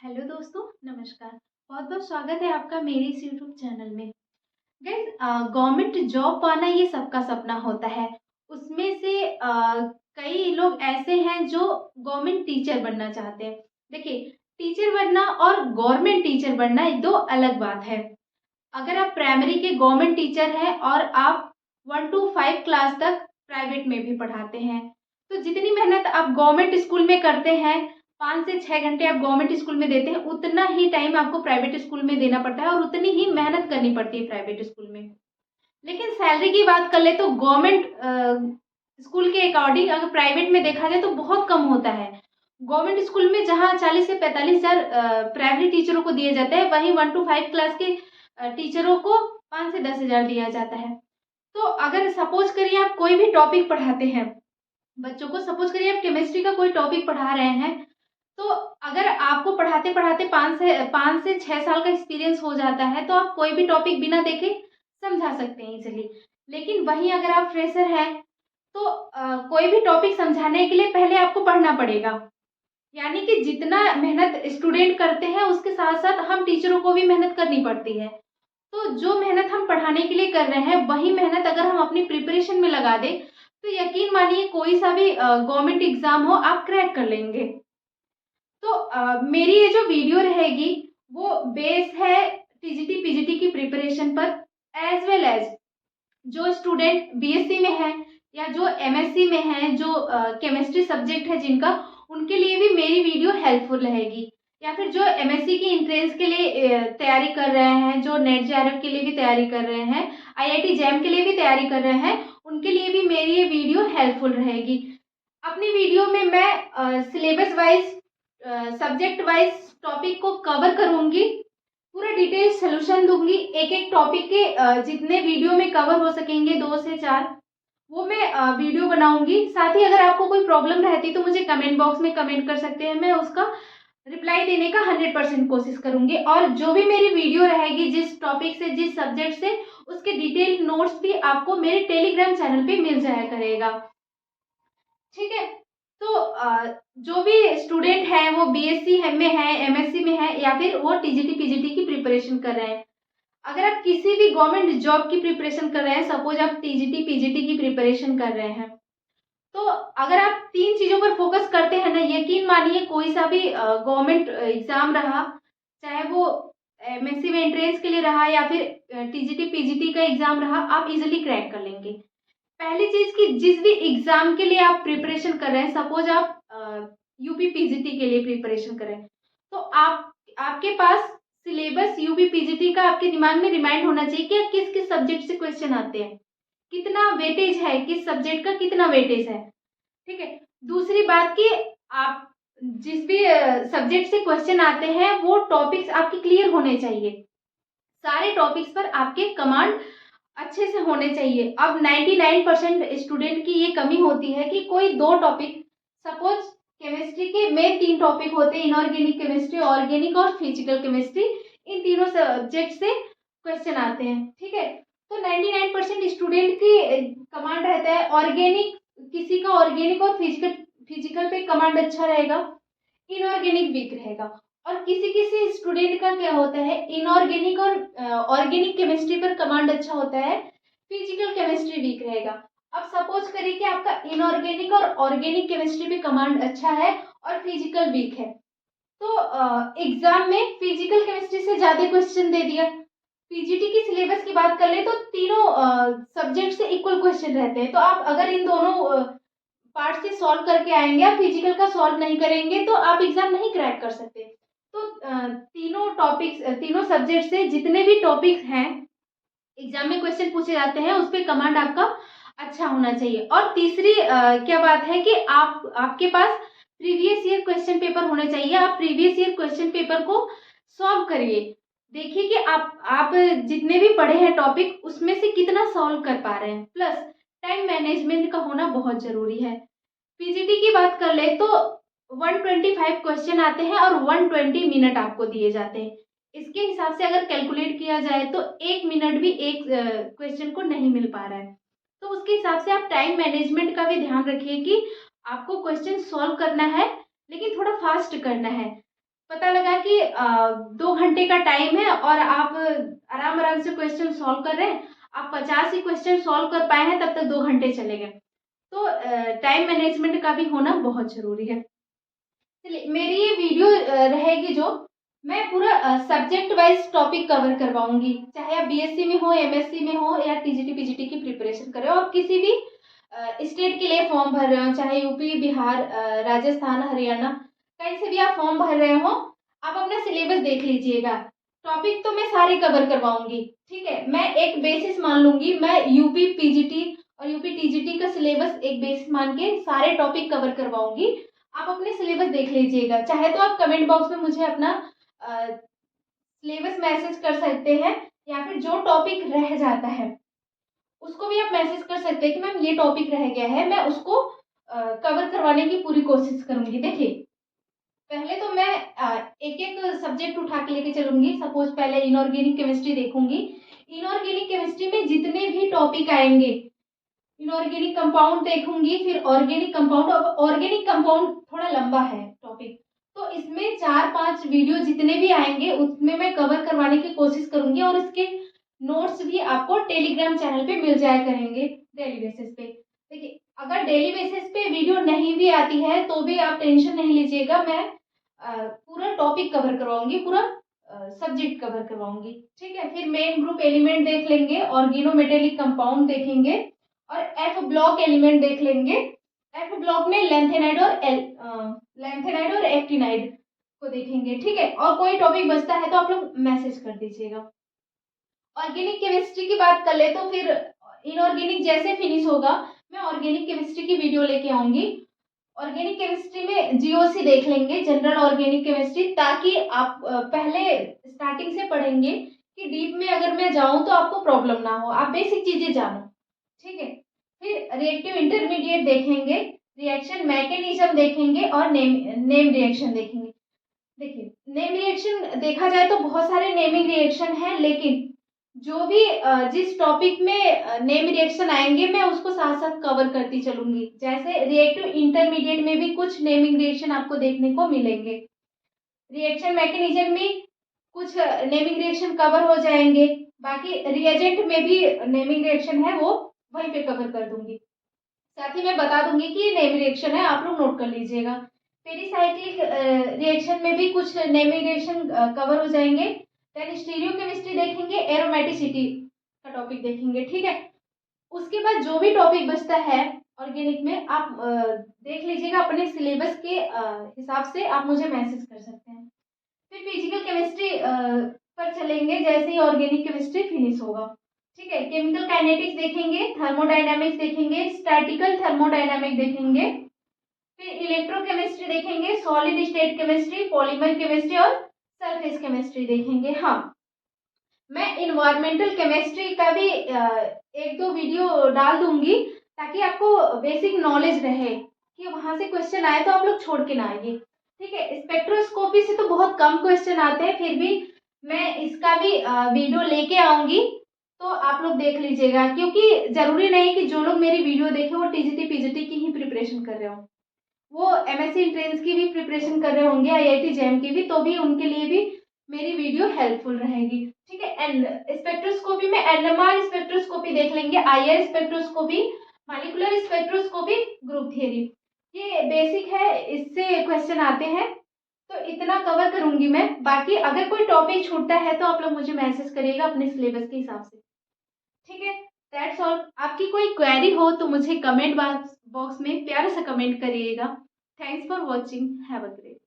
Hello दोस्तों, नमस्कार। बहुत बहुत स्वागत है आपका मेरे इस यूट्यूब चैनल में। गाइस, गवर्नमेंट जॉब पाना ये सबका सपना होता है। उसमें से कई लोग ऐसे हैं जो गवर्नमेंट टीचर बनना चाहते हैं। देखिए, टीचर बनना और गवर्नमेंट टीचर बनना ये दो अलग बात है। अगर आप प्राइमरी के गवर्नमेंट टीचर हैं और आप 1 टू 5 क्लास तक प्राइवेट में भी पढ़ाते हैं, तो जितनी मेहनत आप गवर्नमेंट स्कूल में करते हैं, 5 से 6 घंटे आप गवर्नमेंट स्कूल में देते हैं, उतना ही टाइम आपको प्राइवेट स्कूल में देना पड़ता है और उतनी ही मेहनत करनी पड़ती है प्राइवेट स्कूल में। लेकिन सैलरी की बात कर ले तो गवर्नमेंट स्कूल के अकॉर्डिंग अगर प्राइवेट में देखा जाए तो बहुत कम होता है। गवर्नमेंट स्कूल में जहाँ 40 से 45,000 प्राइमरी टीचरों को दिए जाते हैं, वहीं 1 टू 5 क्लास के टीचरों को 5 से 10,000 दिया जाता है। तो अगर सपोज करिए आप कोई भी टॉपिक पढ़ाते हैं बच्चों को, सपोज करिए आप केमिस्ट्री का कोई टॉपिक पढ़ा रहे हैं, तो अगर आपको पढ़ाते-पढ़ाते 5 से 6 साल का एक्सपीरियंस हो जाता है, तो आप कोई भी टॉपिक बिना देखे समझा सकते हैं इज़िली। लेकिन वहीं अगर आप फ्रेशर हैं, तो कोई भी टॉपिक समझाने के लिए पहले आपको पढ़ना पड़ेगा। यानी कि जितना मेहनत स्टूडेंट करते हैं, उसके साथ-साथ हम टीचरों को भी मेहनत करनी पड़ती है। तो जो मेहनत हम पढ़ाने के लिए कर रहे हैं, वही मेहनत अगर हम अपनी प्रिपरेशन में लगा दें, तो यकीन मानिए कोई सा भी गवर्नमेंट एग्ज़ाम हो, आप क्रैक कर लेंगे। तो मेरी ये जो वीडियो रहेगी, वो बेस है टीजीटी, पीजीटी की प्रिपरेशन पर, एज़ वेल एज़ जो स्टूडेंट बीएससी में हैं या जो एमएससी में हैं, जो केमिस्ट्री सब्जेक्ट है जिनका, उनके लिए भी मेरी वीडियो हेल्पफुल रहेगी। या फिर जो एमएससी की एंट्रेंस के लिए तैयारी कर रहे हैं, जो नेट जेआरएफ के लिए भी तैयारी कर रहे हैं, आईआईटी जैम के लिए भी तैयारी कर रहे हैं, उनके लिए भी मेरी ये वीडियो हेल्पफुल रहेगी। अपनी वीडियो में मैं syllabus wise subject wise topic को कवर करूँगी, पूरा डिटेल सॉल्यूशन दूँगी, एक-एक टॉपिक के जितने वीडियो में कवर हो सकेंगे 2 से 4 वो मैं वीडियो बनाऊँगी। साथ ही अगर आपको कोई प्रॉब्लम रहती तो मुझे कमेंट बॉक्स में कमेंट कर सकते हैं, मैं उसका रिप्लाई देने का 100% कोशिश करूँगी। और जो भी मेरी वीडियो रहेगी जिस टॉपिक से, जिस सब्जेक्ट से, उसके डिटेल्ड नोट्स भी आपको मेरे टेलीग्राम चैनल पे मिल जाया करेगा। ठीक है? तो जो भी स्टूडेंट हैं वो बीएससी है में है, एमएससी में है या फिर वो टीजीटी, पीजीटी की प्रिपरेशन कर रहे हैं। अगर आप किसी भी गवर्नमेंट जॉब की प्रिपरेशन कर रहे हैं, सपोज़ आप टीजीटी, पीजीटी की प्रिपरेशन कर रहे हैं, तो अगर आप 3 चीज़ों पर फ़ोकस करते हैं ना, यकीन मानिए कोई सा भी गवर्नमेंट एग्ज़ाम रहा, चाहे वो एमएससी में एंट्रेंस के लिए रहा या फिर टीजीटी, पीजीटी का एग्ज़ाम रहा, आप ईज़िली क्रैक कर लेंगे। पहली चीज़ कि जिस भी एग्ज़ाम के लिए आप प्रिपरेशन कर रहे हैं, सपोज़ आप यूपी पीजीटी के लिए प्रिपरेशन कर रहे हैं, तो आपके पास सिलेबस यूपी पीजीटी का आपके दिमाग में रिमाइंड होना चाहिए कि किस-किस सब्जेक्ट से क्वेश्चन आते हैं, कितना वेटेज है, किस सब्जेक्ट का कितना वेटेज है, ठीक है? दूसरी बात कि आप जिस भी सब्जेक्ट से क्वेश्चन आते हैं, वो टॉपिक्स आपके क्लियर होने चाहिए। सारे टॉपिक्स पर आपके कमांड अच्छे से होने चाहिए। अब 99% स्टूडेंट की ये कमी होती है कि कोई 2 टॉपिक, सपोज़ केमिस्ट्री के मेन 3 टॉपिक होते हैं, इनऑर्गेनिक केमिस्ट्री, ऑर्गेनिक और फिजिकल केमिस्ट्री, इन तीनों सब्जेक्ट से क्वेश्चन आते हैं, ठीक है? तो 99% स्टूडेंट की कमांड रहता है ऑर्गेनिक, किसी का ऑर्गेनिक और फिजिकल फिजिकल पे कमांड अच्छा रहेगा, इनऑर्गेनिक वीक रहेगा। और किसी-किसी स्टूडेंट का क्या होता है, इनऑर्गेनिक और ऑर्गेनिक केमिस्ट्री पर कमांड अच्छा होता है, फिजिकल केमिस्ट्री वीक रहेगा। अब सपोज करिए कि आपका इनऑर्गेनिक और ऑर्गेनिक केमिस्ट्री पे कमांड अच्छा है और फिजिकल वीक है, तो एग्जाम में फिजिकल केमिस्ट्री से ज़्यादा क्वेश्चन दे दिया। पीजीटी की सिलेबस की बात कर ले तो तीनों सब्जेक्ट से इक्वल क्वेश्चन रहते हैं, तो आप अगर इन दोनों पार्ट से सॉल्व करके आएँगे, आप फिजिकल का सॉल्व नहीं करेंगे तो आप एग्ज़ाम नहीं क्रैक कर सकते। तो तीनों सब्जेक्ट से जितने भी टॉपिक्स हैं, एग्ज़ाम में क्वेश्चन पूछे जाते हैं, उस पे कमांड आपका अच्छा होना चाहिए। और तीसरी क्या बात है कि आपके पास प्रीवियस ईयर क्वेश्चन पेपर होने चाहिए। आप प्रीवियस ईयर क्वेश्चन पेपर को सॉल्व करिए। देखिए कि आप जितने भी पढ़े हैं टॉपिक, उसमें से कितना सॉल्व कर पा रहे हैं। प्लस टाइम मैनेजमेंट का होना बहुत ज़रूरी है। पीजीटी की बात कर ले तो 125 क्वेश्चन आते हैं और 120 मिनट आपको दिए जाते हैं। इसके हिसाब से अगर कैलकुलेट किया जाए तो 1 मिनट भी एक क्वेश्चन को नहीं मिल पा रहा है। तो उसके हिसाब से आप टाइम मैनेजमेंट का भी ध्यान रखिए कि आपको क्वेश्चन सॉल्व करना है, लेकिन थोड़ा फास्ट करना है। पता लगा कि 2 घंटे का टाइम है और आप आराम-आराम से क्वेश्चन सॉल्व कर रहे हैं। आप 50 ही क्वेश्चन सॉल्व कर पाए हैं, तब तक 2 घंटे चले गए। तो टाइम मैनेजमेंट का भी होना बहुत ज़रूरी है। चलिए, मेरी ये वीडियो रहेगी जो मैं पूरा सब्जेक्ट वाइज़ टॉपिक कवर करवाऊँगी। चाहे आप बीएससी में हो, एमएससी में हो या टीजीटी, पीजीटी की प्रिपरेशन कर रहे हो और किसी भी स्टेट के लिए फॉर्म भर रहे हो, चाहे यूपी, बिहार, राजस्थान, हरियाणा, कहीं से भी आप फॉर्म भर रहे हो, आप अपना सिलेबस देख लीजिएगा। टॉपिक तो मैं सारे कवर करवाऊँगी, ठीक है? मैं एक बेसिस मान लूँगी, मैं यूपी पीजीटी और यूपी टीजीटी का सिलेबस एक बेसिस मान के सारे टॉपिक कवर करवाऊँगी। आप अपने सिलेबस देख लीजिएगा। चाहे तो आप कमेंट बॉक्स में मुझे अपना सिलेबस मैसेज कर सकते हैं या फिर जो टॉपिक रह जाता है उसको भी आप मैसेज कर सकते हैं कि मैम ये टॉपिक रह गया है, मैं उसको कवर करवाने की पूरी कोशिश करूँगी। देखिए, पहले तो मैं एक-एक सब्जेक्ट उठा के लेके चलूँगी। सपोज़ पहले इनऑर्गेनिक केमिस्ट्री देखूँगी। इनऑर्गेनिक केमिस्ट्री में जितने भी टॉपिक आएँगे, इनऑर्गेनिक कंपाउंड देखूँगी, फिर ऑर्गेनिक कंपाउंड। अब ऑर्गेनिक कंपाउंड थोड़ा लंबा है टॉपिक, तो इसमें 4-5 वीडियो जितने भी आएँगे, उसमें मैं कवर करवाने की कोशिश करूँगी और इसके नोट्स भी आपको टेलीग्राम चैनल पे मिल जाया करेंगे डेली बेसिस पे। देखिए, अगर डेली बेसिस पे वीडियो नहीं भी आती है, तो भी आप टेंशन नहीं लीजिएगा, मैं पूरा टॉपिक कवर करवाऊँगी, पूरा सब्जेक्ट कवर करवाऊँगी, ठीक है? फिर मेन ग्रुप एलिमेंट देख लेंगे, ऑर्गेनोमेटेलिक कंपाउंड देखेंगे और एफ ब्लॉक एलिमेंट देख लेंगे। एफ ब्लॉक में लेंथेनाइड और एक्टिनाइड को देखेंगे, ठीक है? और कोई टॉपिक बचता है तो आप लोग मैसेज कर दीजिएगा। ऑर्गेनिक केमिस्ट्री की बात कर ले तो फिर इनऑर्गेनिक जैसे फिनिश होगा, मैं ऑर्गेनिक केमिस्ट्री की वीडियो लेके आऊँगी। ऑर्गेनिक केमिस्ट्री में जीओसी देख लेंगे, जनरल ऑर्गेनिक केमिस्ट्री, ताकि आप पहले स्टार्टिंग से पढ़ेंगे कि डीप में अगर मैं जाऊँ तो आपको प्रॉब्लम ना हो, आप बेसिक चीज़ें जानो, ठीक है? फिर रिएक्टिव इंटरमीडिएट देखेंगे, रिएक्शन मैकेनिज्म देखेंगे और नेम रिएक्शन देखेंगे। देखिए, नेम रिएक्शन देखा जाए तो बहुत सारे नेमिंग रिएक्शन हैं, लेकिन जो भी जिस टॉपिक में नेम रिएक्शन आएँगे, मैं उसको साथ-साथ कवर करती चलूँगी। जैसे रिएक्टिव इंटरमीडिएट में भी कुछ नेमिंग रिएक्शन आपको देखने को मिलेंगे। रिएक्शन मैकेनिज्म में कुछ नेमिंग रिएक्शन कवर हो जाएँगे, बाकी रिएजेंट में भी नेमिंग रिएक्शन है, वो वहीं पे कवर कर दूँगी। साथ ही मैं बता दूँगी कि ये नेम रिएक्शन है, आप लोग नोट कर लीजिएगा। पेरिसाइक्लिक रिएक्शन में भी कुछ नेमिंग रिएक्शन कवर हो जाएँगे। देन स्टीरियोकेमिस्ट्री देखेंगे, एरोमेटिसिटी का टॉपिक देखेंगे, ठीक है? उसके बाद जो भी टॉपिक बचता है ऑर्गेनिक में, आप देख लीजिएगा अपने सिलेबस के हिसाब से आप मुझे मैसेज कर सकते हैं। फिर फिजिकल केमिस्ट्री पर चलेंगे जैसे ही ऑर्गेनिक केमिस्ट्री फिनिश होगा, ठीक है? केमिकल काइनेटिक्स देखेंगे, थर्मोडायनामिक्स देखेंगे, स्टैटिकल थर्मोडायनामिक देखेंगे, फिर इलेक्ट्रोकेमिस्ट्री देखेंगे, solid state chemistry, polymer chemistry और सरफेस केमिस्ट्री देखेंगे। हाँ, मैं इन्वायरमेंटल केमिस्ट्री का भी 1-2 वीडियो डाल दूँगी, ताकि आपको बेसिक नॉलेज रहे कि वहाँ से क्वेश्चन आए तो आप लोग छोड़ के ना आइए, ठीक है? स्पेक्ट्रोस्कोपी से तो बहुत कम क्वेश्चन आते हैं, फिर भी मैं इसका भी वीडियो लेके आऊँगी, तो आप लोग देख लीजिएगा, क्योंकि ज़रूरी नहीं कि जो लोग मेरी वीडियो देखें वो टीजीटी, पीजीटी की ही प्रिपरेशन कर रहे हों। वो एमएससी एंट्रेंस की भी प्रिपरेशन कर रहे होंगे, आईआईटी जेईई की भी, तो भी उनके लिए भी मेरी वीडियो हेल्पफुल रहेगी, ठीक है? एंड स्पेक्ट्रोस्कोपी में एनएमआर स्पेक्ट्रोस्कोपी देख लेंगे, IR spectroscopy, molecular spectroscopy, group theory. ये बेसिक है, इससे क्वेश्चन आते हैं, तो इतना कवर करूँगी मैं। बाकी अगर कोई टॉपिक छूटता है तो आप लोग मुझे मैसेज करिएगा अपने सिलेबस के हिसाब से, ठीक है? That's all. आपकी कोई क्वेरी हो तो मुझे कमेंट बॉक्स में प्यारा सा कमेंट करिएगा। Thanks for watching. Have a great